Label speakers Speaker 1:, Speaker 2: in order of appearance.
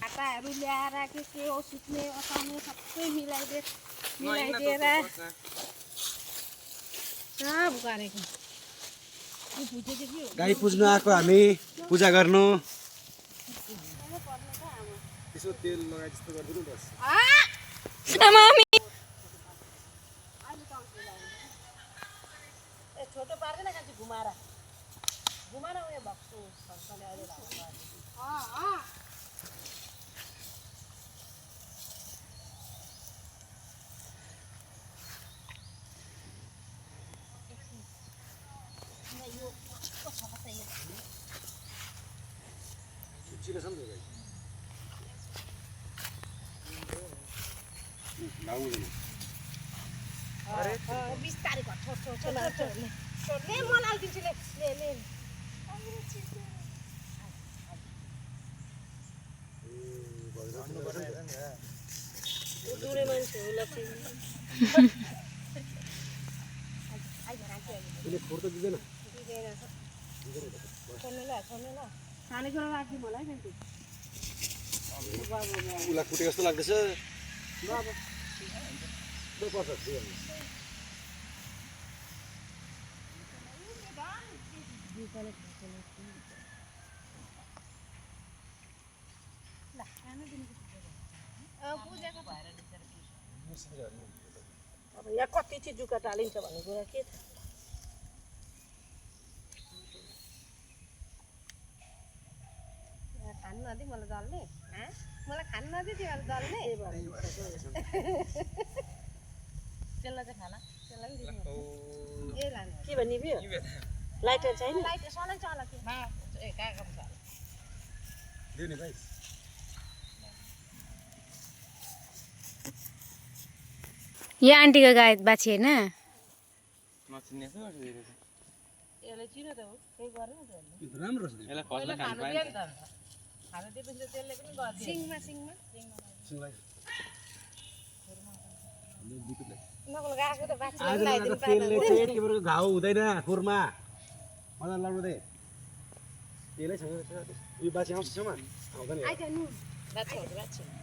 Speaker 1: आटाहरू ल्याएर के हो सुत्ने असाउने सबै मिलाइदिएर सब गरेको
Speaker 2: गाई पुज्नु आएको हामी पूजा गर्नु यसो तेल लगाए जस्तो गर्दिनु बस
Speaker 1: छोटो पार्दैन कान्छी घुमाएर उयो भक्सु संस्थाले अहिले लाग्छ बिस्तारै घर छोड्ने मलाई दिन्छु ले दुरे मान्छे हो लक्ष्मी खानेकुरा राखिदिउँ होला है
Speaker 2: उसलाई कुटे जस्तो लाग्दैछ
Speaker 1: अब यहाँ कति चाहिँ जुका टालिन्छ भन्ने कुरा के खानु नदिए मलाई दल्ने मलाई खानु नदिए तिमीहरू दल्ने त्यसलाई चाहिँ खाना त्यसलाई पनि दिनु ए लाने के भन्ने बियो लाइटर छैन लाइटर सधैँ चला के ए कहाँ छ
Speaker 2: दिउ नि भाइ
Speaker 3: यहाँ आन्टीको गाई बाछी होइन
Speaker 1: यसलाई चिनो त हो केही गरेन त
Speaker 2: राम्रो छ
Speaker 1: खाना दिएपछि त्यसले पनि गर्छ सिङमा नकल गएको त बाछीलाई लगाइदिनु
Speaker 2: तेलले चाहिँ तिम्रो घाउ हुँदैन खुरमा मजा लगाउँदै तेलै छ यो बाछी आउँछ छेउमा आउँदैन
Speaker 1: बाछी